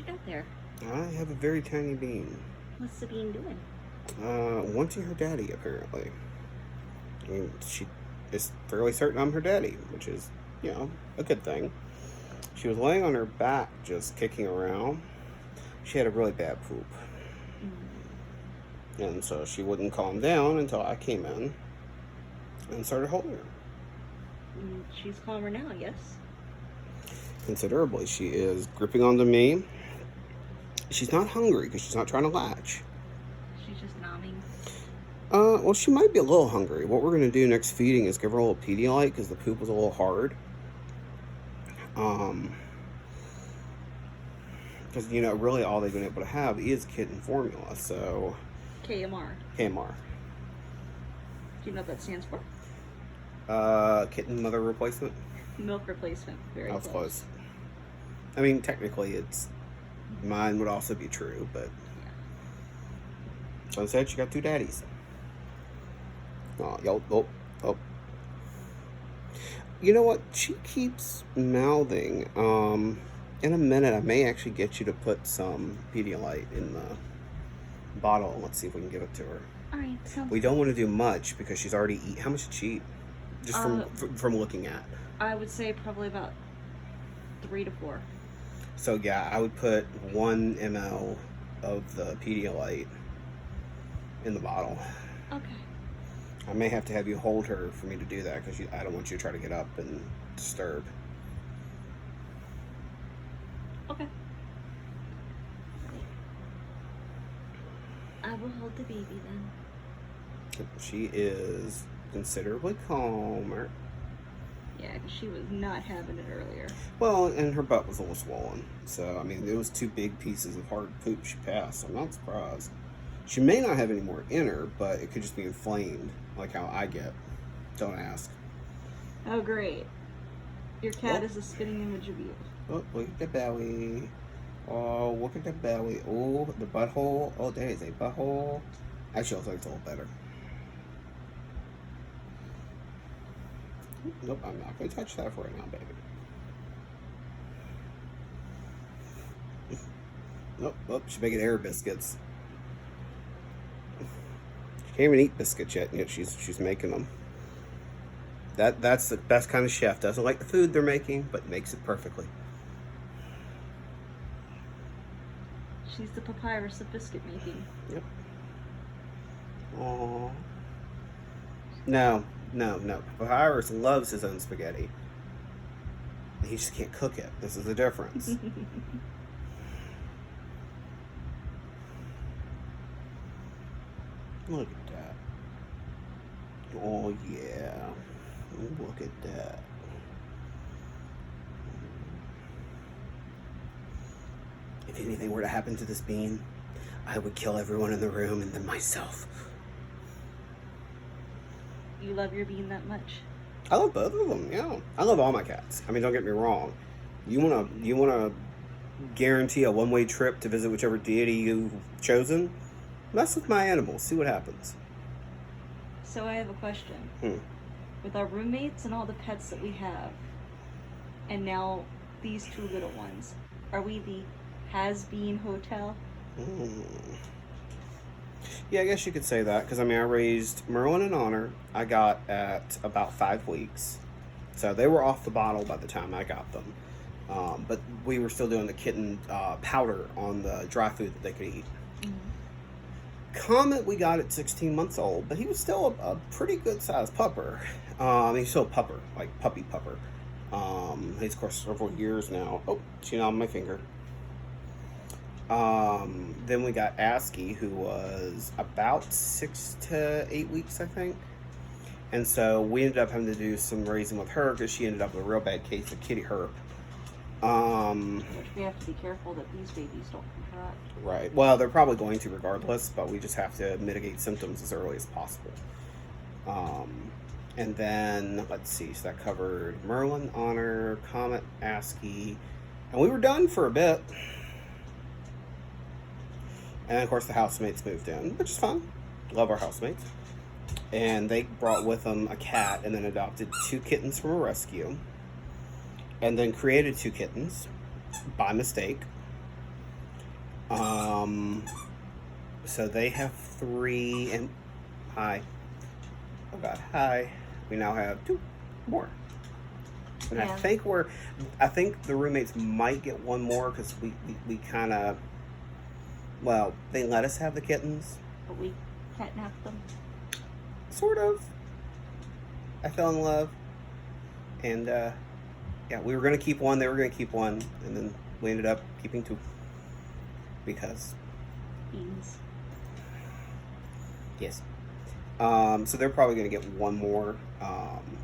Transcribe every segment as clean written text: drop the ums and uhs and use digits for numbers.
you got there? I have a very tiny bean. What's the bean doing? Wanting her daddy, apparently. I mean, she is fairly certain I'm her daddy, which is, a good thing. She was laying on her back, just kicking around. She had a really bad poop. And so she wouldn't calm down until I came in and started holding her. She's calmer now, yes? Considerably. She is gripping onto me. She's not hungry because she's not trying to latch. She's just nomming. Well, she might be a little hungry. What we're going to do next feeding is give her a little Pedialyte because the poop was a little hard. Because, really all they've been able to have is kitten formula, so... KMR. KMR. Do you know what that stands for? Kitten mother replacement. Milk replacement. Very That was close. I mean, technically, mine would also be true, but... Yeah. So instead, she got two daddies. Oh. You know what? She keeps mouthing. In a minute, I may actually get you to put some Pedialyte in the bottle. Let's see if we can give it to her. All right. We don't want to do much because she's already eaten. How much did she eat? Just from looking at. I would say probably about 3 to 4. So yeah, I would put 1 ml of the Pedialyte in the bottle. Okay. I may have to have you hold her for me to do that because I don't want you to try to get up and disturb. Okay. I will hold the baby then. She is considerably calmer. Yeah, because she was not having it earlier. Well, and her butt was a little swollen. So, I mean, it was 2 big pieces of hard poop she passed. So I'm not surprised. She may not have any more in her, but it could just be inflamed, like how I get. Don't ask. Oh, great. Your cat is a spitting image of you. Oh, look at the belly. Oh, look at the belly. Oh, the butthole. Oh, there is a butthole. Actually, looks like it's a little better. Nope, I'm not going to touch that for right now, baby. Nope, she's making air biscuits. She can't even eat biscuits yet she's making them. That's the best kind of chef. Doesn't like the food they're making, but makes it perfectly. She's the papyrus of biscuit making. Yep. Aww. No. Papyrus loves his own spaghetti. He just can't cook it. This is the difference. Look at that. Oh, yeah. Look at that. If anything were to happen to this bean, I would kill everyone in the room and then myself. You love your bean that much? I love both of them, yeah. I love all my cats. I mean, don't get me wrong. You wanna guarantee a one-way trip to visit whichever deity you've chosen? Mess with my animals. See what happens. So I have a question. With our roommates and all the pets that we have, and now these 2 little ones, are we the has-been hotel? Yeah, I guess you could say that, because I mean, I raised Merlin and Honor. I got at about 5 weeks, so they were off the bottle by the time I got them. But we were still doing the kitten powder on the dry food that they could eat. Comet we got at 16 months old, but he was still a pretty good sized pupper. He's still a pupper, like puppy pupper. He's of course several years now. Oh, she gnawed my finger. Then we got Asky, who was about 6 to 8 weeks, I think. And so we ended up having to do some raising with her because she ended up with a real bad case of kitty herp. We have to be careful that these babies don't contract. Right. Well, they're probably going to regardless, but we just have to mitigate symptoms as early as possible. And then, let's see, so that covered Merlin, Honor, Comet, Asky, and we were done for a bit. And of course the housemates moved in, which is fun. Love our housemates. And they brought with them a cat and then adopted 2 kittens from a rescue. And then created 2 kittens by mistake. So they have 3, and hi. Oh God, hi. We now have 2 more. And Yeah. I think the roommates might get one more because we kind of, well, they let us have the kittens. But we catnapped them. Sort of. I fell in love. And, yeah, we were going to keep one, they were going to keep one, and then we ended up keeping 2. Because. Beans. Yes. So they're probably going to get one more.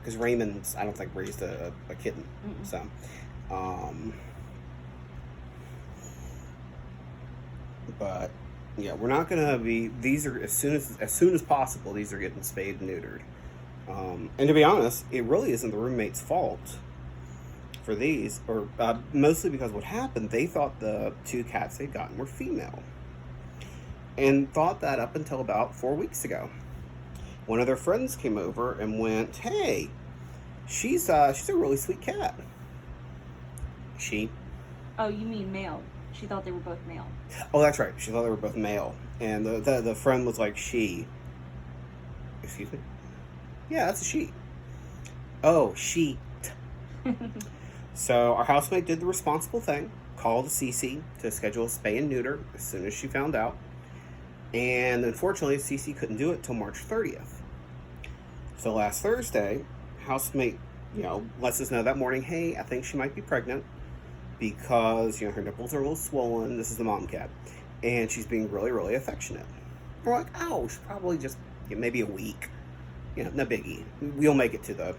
Because Raymond's, I don't think, raised a kitten. Mm-mm. So, but yeah, we're not gonna be. These are as soon as possible. These are getting spayed and neutered. And to be honest, it really isn't the roommate's fault for these, or mostly because what happened. They thought the 2 cats they'd gotten were female, and thought that up until about 4 weeks ago. One of their friends came over and went, "Hey, she's a really sweet cat." She. Oh, you mean male. She thought they were both male. Oh, that's right. She thought they were both male, and the friend was like, "She." Excuse me. Yeah, that's a she. Oh, she. So our housemate did the responsible thing, called Cece to schedule a spay and neuter as soon as she found out, and unfortunately, Cece couldn't do it till March 30th. So last Thursday, housemate, lets us know that morning, hey, I think she might be pregnant because, her nipples are a little swollen. This is the mom cat. And she's being really, really affectionate. We're like, oh, she's probably just maybe a week. No biggie. We'll make it to the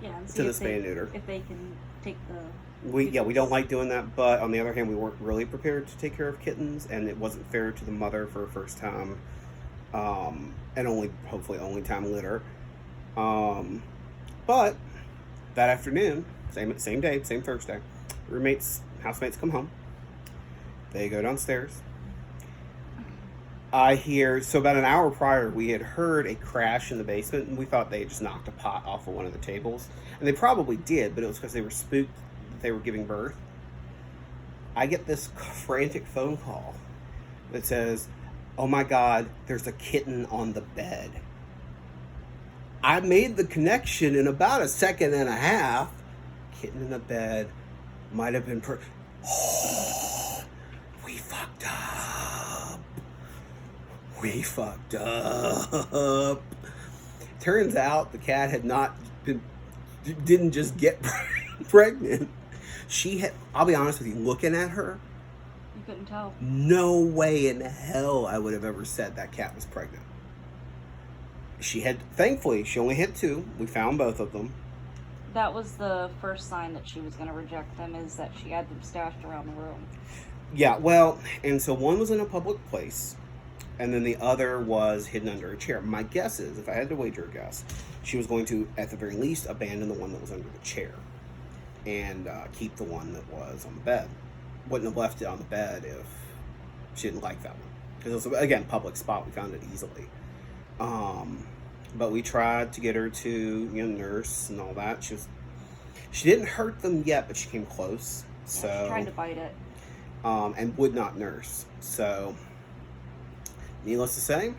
and to the spay and neuter. If they can take the... We don't like doing that, but on the other hand, we weren't really prepared to take care of kittens, and it wasn't fair to the mother for her first time. And hopefully only time litter. But that afternoon, same day, same Thursday, housemates come home. They go downstairs. I hear, so about an hour prior, we had heard a crash in the basement, and we thought they had just knocked a pot off of one of the tables. And they probably did, but it was because they were spooked that they were giving birth. I get this frantic phone call that says, oh my God, there's a kitten on the bed. I made the connection in about a second and a half. Kitten in the bed might have been we fucked up. We fucked up. Turns out the cat didn't just get pregnant. She had, I'll be honest with you, looking at her, You couldn't tell. no way in hell I would have ever said that cat was pregnant. Thankfully, she only had 2. We found both of them. That was the first sign that she was going to reject them, is that she had them stashed around the room. Yeah, well, and so one was in a public place, and then the other was hidden under a chair. My guess is, if I had to wager a guess, she was going to, at the very least, abandon the one that was under the chair and keep the one that was on the bed. Wouldn't have left it on the bed if she didn't like that one. Because it was, again, public spot. We found it easily. But we tried to get her to, nurse and all that. She didn't hurt them yet, but she came close. So She tried to bite it. And would not nurse. So, needless to say,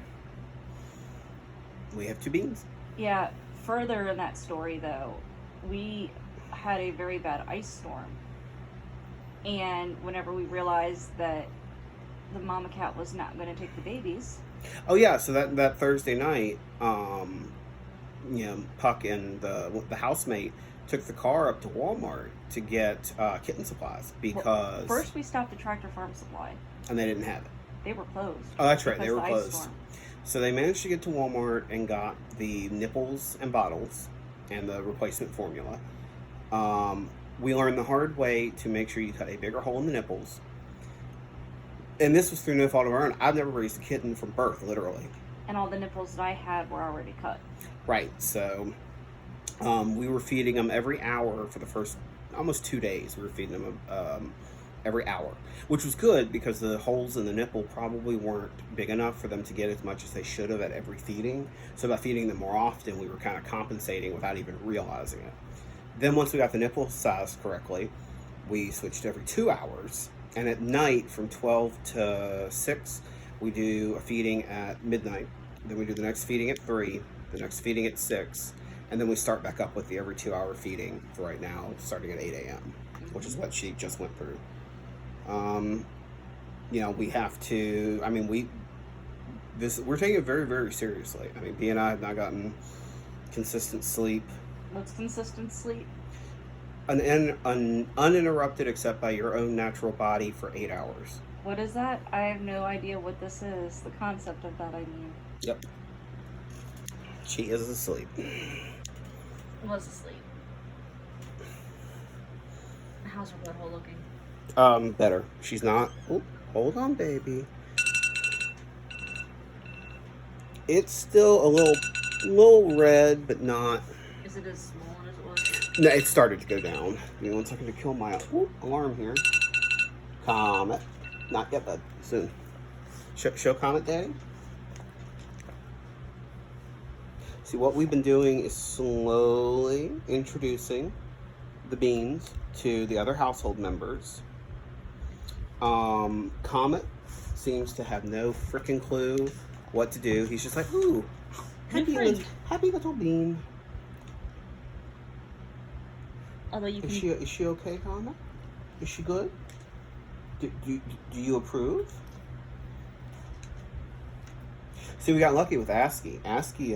we have 2 beans. Yeah, further in that story, though, we had a very bad ice storm. And whenever we realized that the mama cat was not going to take the babies... Oh yeah, so that Thursday night, Puck and the housemate took the car up to Walmart to get kitten supplies because first we stopped at Tractor Farm Supply. And they didn't have it. They were closed. Oh, that's right, they were because of the ice closed. storm. So they managed to get to Walmart and got the nipples and bottles and the replacement formula. We learned the hard way to make sure you cut a bigger hole in the nipples. And this was through no fault of our own. I've never raised a kitten from birth, literally. And all the nipples that I had were already cut. Right, so we were feeding them every hour for the first almost 2 days. We were feeding them every hour, which was good because the holes in the nipple probably weren't big enough for them to get as much as they should have at every feeding. So by feeding them more often, we were kind of compensating without even realizing it. Then once we got the nipple sized correctly, we switched every 2 hours. And at night, from 12 to 6, we do a feeding at midnight. Then we do the next feeding at 3, the next feeding at 6, and then we start back up with the every 2-hour feeding for right now, starting at 8 a.m., which is what she just went through. We have to, we're taking it very, very seriously. I mean, B and I have not gotten consistent sleep. What's consistent sleep? An uninterrupted, except by your own natural body, for 8 hours. What is that? I have no idea what this is. The concept of that, I mean. Yep. She is asleep. Was asleep. How's her butthole looking? Better. She's not. Oh, hold on, baby. It's still a little red, but not. Is it as swollen as it was? No, it started to go down. Give me 1 second to kill my alarm here. Comet. Not yet, bud. Soon. Show Comet, Daddy. See, what we've been doing is slowly introducing the beans to the other household members. Comet seems to have no freaking clue what to do. He's just like, ooh, happy little bean. Although you can... Is she okay, Comet? Is she good? Do you approve? See, we got lucky with Aski. Aski,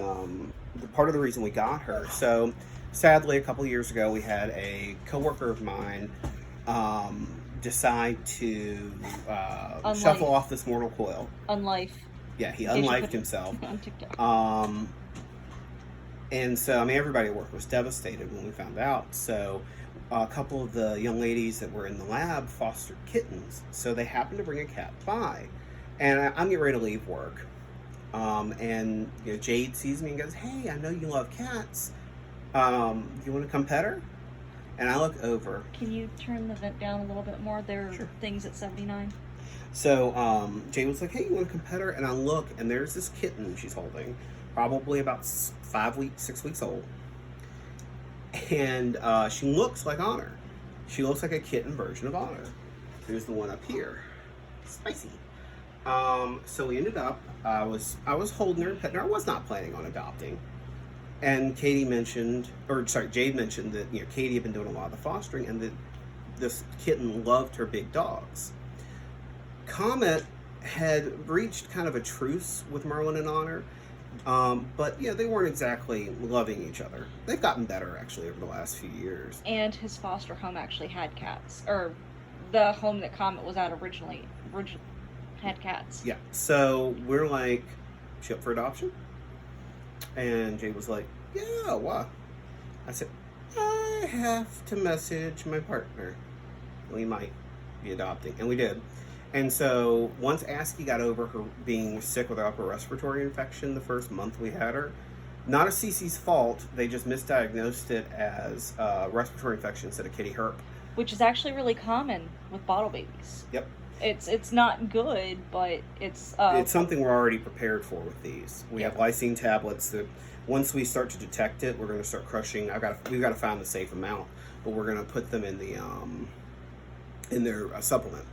the part of the reason we got her. So, sadly, a couple years ago, we had a coworker of mine decide to shuffle off this mortal coil. Unlife. Yeah, he unlifed himself. On TikTok. And so, everybody at work was devastated when we found out. So, a couple of the young ladies that were in the lab fostered kittens. So, they happened to bring a cat by. And I'm getting ready to leave work. And Jade sees me and goes, hey, I know you love cats. You want to come pet her? And I look over. Can you turn the vent down a little bit more? There are things at 79. So Jade was like, hey, you want to come pet her? And I look, and there's this kitten she's holding, probably about 6 weeks old. And she looks like Honor. She looks like a kitten version of Honor. Here's the one up here. Spicy. So we ended up, I was holding her and petting her. I was not planning on adopting. And Jade mentioned that, Katie had been doing a lot of the fostering and that this kitten loved her big dogs. Comet had reached kind of a truce with Merlin and Honor, but they weren't exactly loving each other. They've gotten better, actually, over the last few years. And his foster home actually had cats, or the home that Comet was at originally had cats. Yeah, so we're like, she up for adoption? And Jay was like, yeah, why? I said, I have to message my partner. We might be adopting. And we did. And so once Aski got over her being sick with an upper respiratory infection the first month we had her, not a Cece's fault, they just misdiagnosed it as respiratory infection instead of kitty herp. Which is actually really common with bottle babies. Yep. It's not good, but it's something we're already prepared for with these. We have lysine tablets that once we start to detect it, we're going to start crushing. We've got to find the safe amount, but we're going to put them in the in their supplement.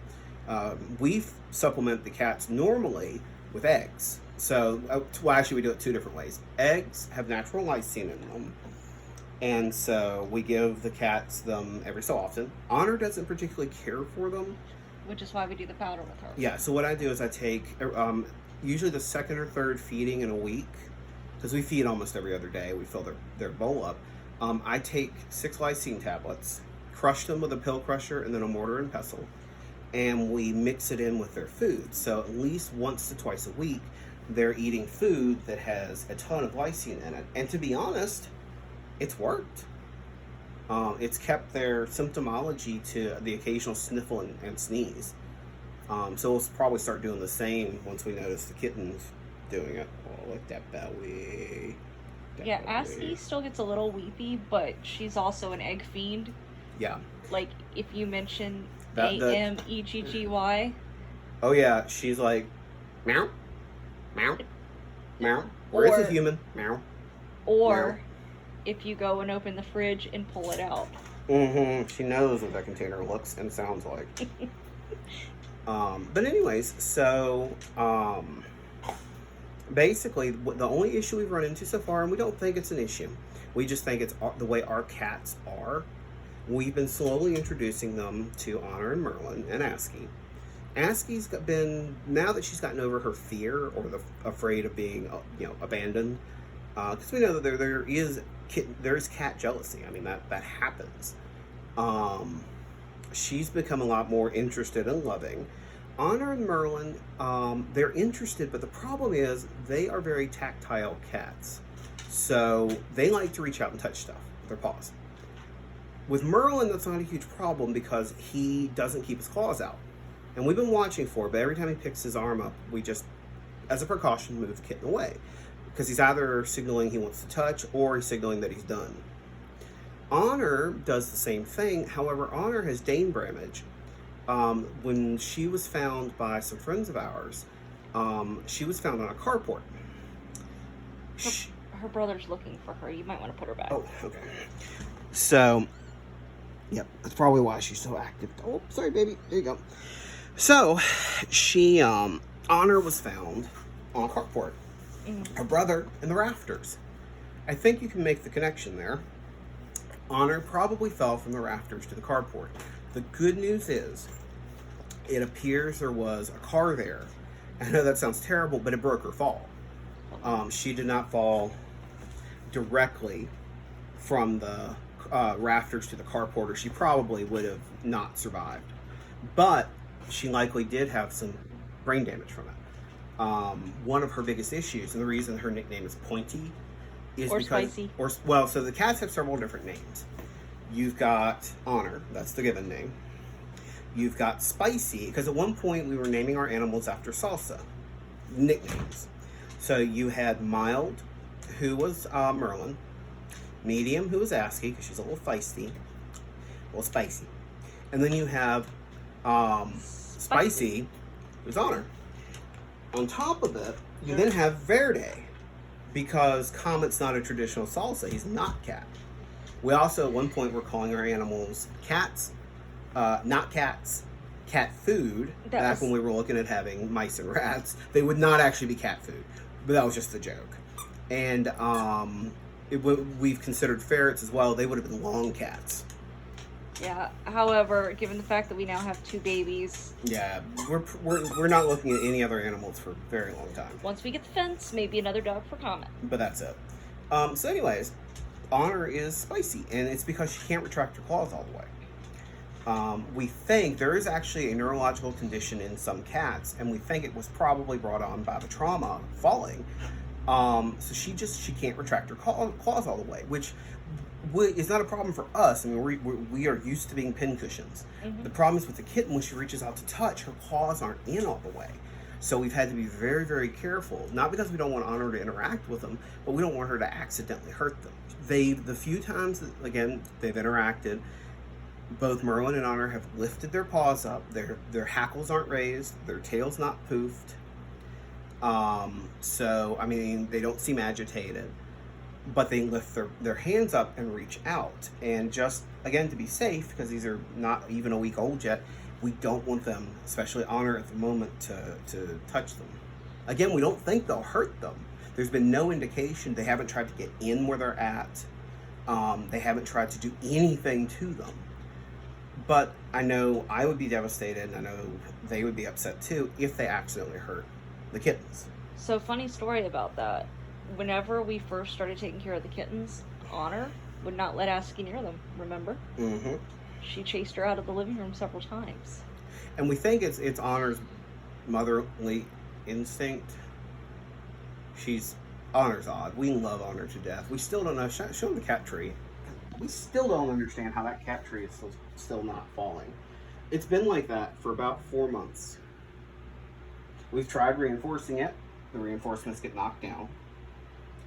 We supplement the cats normally with eggs. So, actually, we do it 2 different ways. Eggs have natural lysine in them, and so we give the cats them every so often. Honor doesn't particularly care for them, which is why we do the powder with her. Yeah, so what I do is I take usually the 2nd or 3rd feeding in a week, because we feed almost every other day. We fill their bowl up. I take 6 lysine tablets, crush them with a pill crusher and then a mortar and pestle, and we mix it in with their food. So at least once to twice a week, they're eating food that has a ton of lysine in it. And to be honest, it's worked. It's kept their symptomology to the occasional sniffle and sneeze. So we'll probably start doing the same once we notice the kittens doing it. Oh, look at that belly. Aski still gets a little weepy, but she's also an egg fiend. Yeah. Like, if you mention AMEGGY. Oh, yeah. She's like, meow, meow, meow. Where is the human? Meow. Or... meow. If you go and open the fridge and pull it out. Mm-hmm. She knows what that container looks and sounds like. But anyways, so basically, the only issue we've run into so far, and we don't think it's an issue, we just think it's the way our cats are. We've been slowly introducing them to Honor and Merlin and Asky. Asky's been, now that she's gotten over her fear or the afraid of being, abandoned, because we know that there is cat jealousy. I mean, that happens. She's become a lot more interested and loving. Honor and Merlin, they're interested, but the problem is they are very tactile cats. So they like to reach out and touch stuff with their paws. With Merlin, that's not a huge problem because he doesn't keep his claws out. And we've been watching for it, but every time he picks his arm up, we just, as a precaution, move the kitten away. Because he's either signaling he wants to touch or he's signaling that he's done. Honor does the same thing. However, Honor has Dane Bramage. When she was found by some friends of ours, she was found on a carport. Her brother's looking for her. You might want to put her back. Oh, okay. So, yep, that's probably why she's so active. Oh, sorry, baby. There you go. So, she, Honor was found on a carport. Her brother in the rafters. I think you can make the connection there. Honor probably fell from the rafters to the carport. The good news is, it appears there was a car there. I know that sounds terrible, but it broke her fall. She did not fall directly from the rafters to the carport, or she probably would have not survived. But she likely did have some brain damage from it. One of her biggest issues, and the reason her nickname is Pointy, is or because... Spicy. So the cats have several different names. You've got Honor, that's the given name. You've got Spicy, because at one point we were naming our animals after salsa. Nicknames. So you had Mild, who was Merlin. Medium, who was Asky, because she's a little feisty. A little spicy. And then you have Spicy, who's Honor. On top of it, you then have Verde, because Comet's not a traditional salsa. He's not cat. We also, at one point, were calling our animals cats, not cats, cat food. Back when we were looking at having mice and rats. They would not actually be cat food, but that was just a joke. And we've considered ferrets as well. They would have been long cats. Yeah. However, given the fact that we now have 2 babies, yeah, we're not looking at any other animals for a very long time. Once we get the fence, maybe another dog for Comet. But that's it. So, anyways, Honor is Spicy, and it's because she can't retract her claws all the way. We think there is actually a neurological condition in some cats, and we think it was probably brought on by the trauma falling. So she can't retract her claws all the way, which is not a problem for us. I mean, we are used to being pincushions. The problem is with the kitten, when she reaches out to touch, her claws aren't in all the way. So we've had to be very, very careful, not because we don't want Honor to interact with them, but we don't want her to accidentally hurt them. The few times that, again, they've interacted, both Merlin and Honor have lifted their paws up. Their hackles aren't raised. Their tail's not poofed. So, I mean, they don't seem agitated, but they lift their hands up and reach out. And just, again, to be safe, because these are not even a week old yet, we don't want them, especially Honor at the moment, to touch them. Again, we don't think they'll hurt them. There's been no indication. They haven't tried to get in where they're at. They haven't tried to do anything to them. But I know I would be devastated, and I know they would be upset too if they accidentally hurt the kittens. So, funny story about that. Whenever we first started taking care of the kittens, Honor would not let Asky near them, remember? Mm-hmm. She chased her out of the living room several times. And we think it's Honor's motherly instinct. Honor's odd. We love Honor to death. We still don't know. Show them the cat tree. We still don't understand how that cat tree is still not falling. It's been like that for about 4 months. We've tried reinforcing it. The reinforcements get knocked down.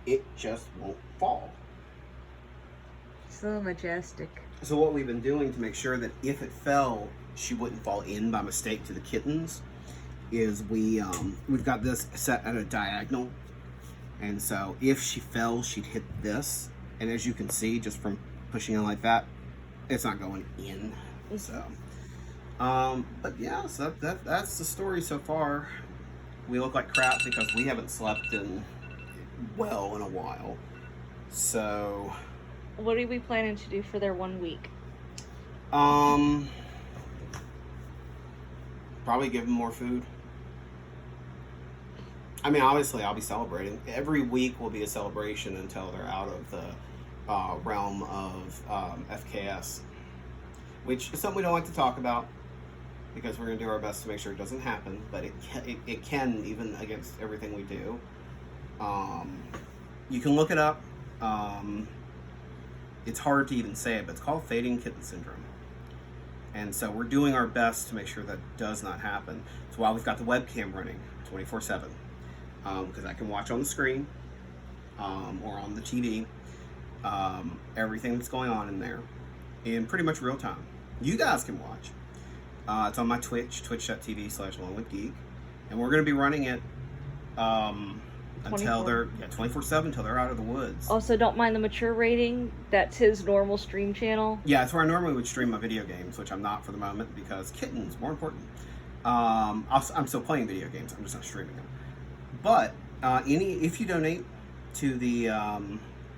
It just won't fall. So majestic. So what we've been doing to make sure that if it fell, she wouldn't fall in by mistake to the kittens, is we've got this set at a diagonal. And so if she fell, she'd hit this. And as you can see, just from pushing it like that, it's not going in. So, But yeah, so that's the story so far. We look like crap because we haven't slept in in a while. So, What are we planning to do for their 1 week? Probably give them more food. I mean, obviously, I'll be celebrating. Every week will be a celebration until they're out of the realm of FKS, which is something we don't like to talk about because we're going to do our best to make sure it doesn't happen. But it can, even against everything we do. You can look it up. It's hard to even say it, but it's called fading kitten syndrome. And so we're doing our best to make sure that does not happen. That's why we've got the webcam running 24/7. Because I can watch on the screen or on the TV everything that's going on in there in pretty much real time. You guys can watch. It's on my Twitch, twitch.tv/lonewithgeek. And we're going to be running it until they're 24/7 until they're out of the woods. Also, don't mind the mature rating. That's his normal stream channel. Yeah, it's where I normally would stream my video games, which I'm not for the moment because kittens more important. I'm still playing video games. I'm just not streaming them. But if you donate to the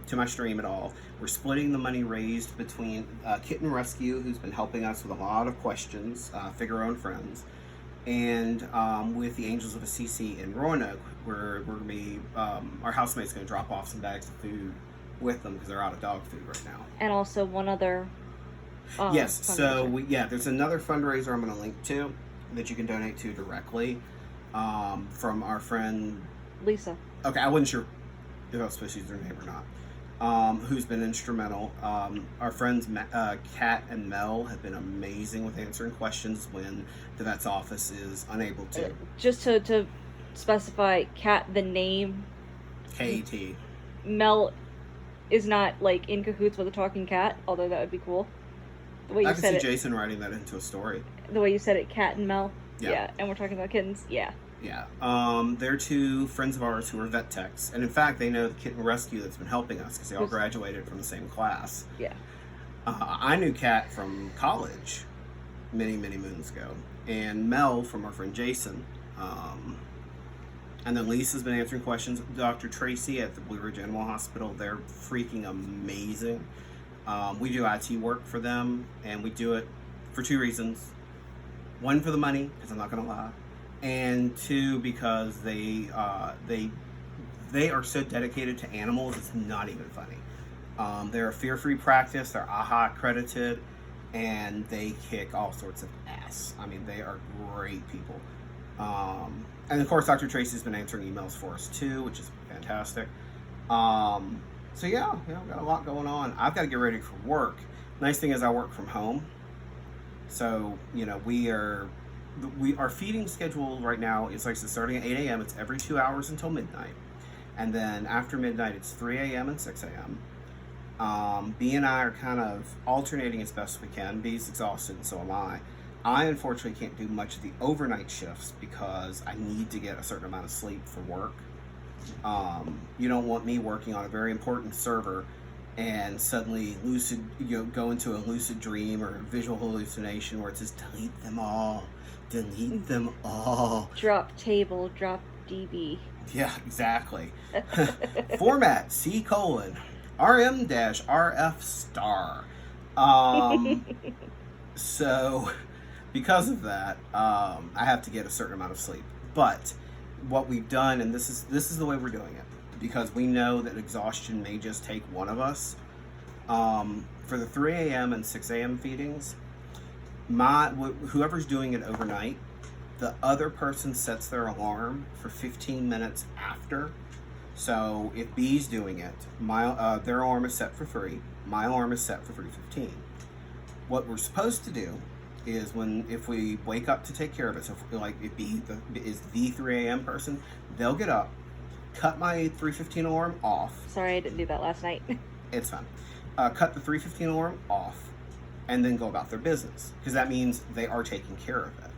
to my stream at all, we're splitting the money raised between Kitten Rescue, who's been helping us with a lot of questions, Figure Own Friends, and with the Angels of Assisi in Roanoke, we're going to be our housemate's going to drop off some bags of food with them because they're out of dog food right now. And also one other. Yes, so fundraiser. there's another fundraiser I'm going to link to that you can donate to directly. From our friend Lisa. Okay, I wasn't sure if I was supposed to use their name or not. Who's been instrumental. Our friends Kat and Mel have been amazing with answering questions when the vet's office is unable to. Just to specify, Kat, the name. KT. Mel is not like in cahoots with a talking cat, although that would be cool. The way you I can said see it, Jason writing that into a story. The way you said it, Kat and Mel. Yeah. And we're talking about kittens. Yeah. Yeah. They're two friends of ours who are vet techs. And in fact, they know the Kitten Rescue that's been helping us because they all graduated from the same class. Yeah. I knew Kat from college many, many moons ago. And Mel from our friend Jason. And then Lisa's been answering questions. Dr. Tracy at the Blue Ridge Animal Hospital. They're freaking amazing. We do IT work for them. And we do it for two reasons. One, for the money, because I'm not going to lie. And two, because they are so dedicated to animals, it's not even funny. They're a fear-free practice, they're AHA accredited, and they kick all sorts of ass. I mean, they are great people. And of course, Dr. Tracy's been answering emails for us too, which is fantastic. So yeah, we've got a lot going on. I've got to get ready for work. Nice thing is I work from home. So, our feeding schedule right now is like starting at 8 a.m. It's every 2 hours until midnight. And then after midnight, it's 3 a.m. and 6 a.m. B and I are kind of alternating as best we can. B's exhausted, and so am I. I unfortunately can't do much of the overnight shifts because I need to get a certain amount of sleep for work. You don't want me working on a very important server and suddenly go into a lucid dream or a visual hallucination where it says delete them all. Drop table, drop DB. Yeah, exactly. Format C:\RM-RF star. So because of that, I have to get a certain amount of sleep. But what we've done, and this is the way we're doing it, because we know that exhaustion may just take one of us. For the 3 a.m. and 6 a.m. feedings, whoever's doing it overnight, the other person sets their alarm for 15 minutes after. So if B's doing it, their alarm is set for 3. My alarm is set for 3:15. What we're supposed to do is if we wake up to take care of it, so if B is the 3 a.m. person, they'll get up, cut my 3:15 alarm off. Sorry, I didn't do that last night. It's fine. Cut the 3:15 alarm off, and then go about their business, because that means they are taking care of it.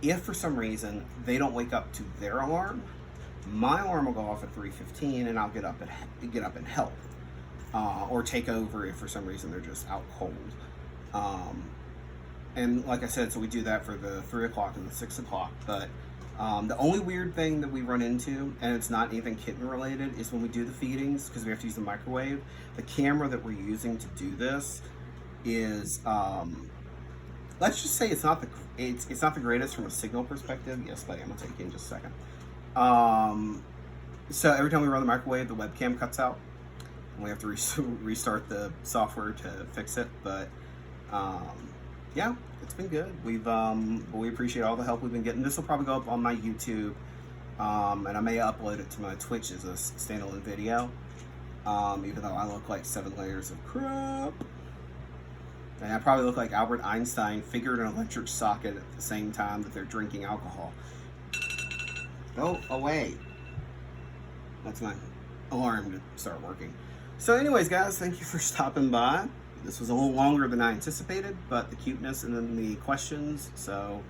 If for some reason they don't wake up to their alarm, my alarm will go off at 3:15, and I'll get up and help, or take over if for some reason they're just out cold. And like I said, so we do that for the 3 o'clock and the 6 o'clock. But the only weird thing that we run into, and it's not anything kitten related, is when we do the feedings, because we have to use the microwave. The camera that we're using to do this is, let's just say it's not the greatest from a signal perspective. Yes, buddy, I'm gonna take you in just a second. So every time we run the microwave, the webcam cuts out, and we have to restart the software to fix it. But yeah, it's been good. We appreciate all the help we've been getting. This will probably go up on my YouTube, and I may upload it to my Twitch as a standalone video. Even though I look like 7 layers of crap, and I probably look like Albert Einstein figured an electric socket at the same time that they're drinking alcohol. Go away. That's my alarm to start working. So anyways, guys, thank you for stopping by. This was a little longer than I anticipated, but the cuteness and then the questions, so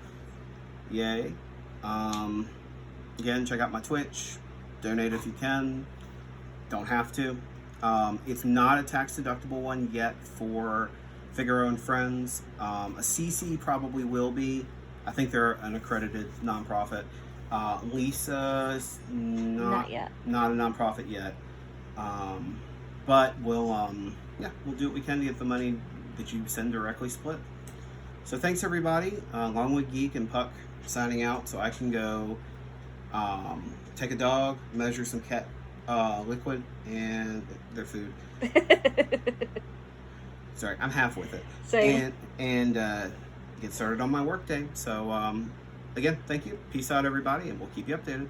yay. Again, check out my Twitch. Donate if you can. Don't have to. It's not a tax-deductible one yet for Figaro and Friends. A CC probably will be. I think they're an accredited nonprofit. Lisa's not yet. Not a nonprofit yet. But we'll do what we can to get the money that you send directly split. So thanks everybody. Longwood Geek and Puck signing out, so I can go take a dog, measure some cat liquid and their food. Sorry, I'm half with it. Same. And get started on my work day. So again, thank you. Peace out everybody, and we'll keep you updated.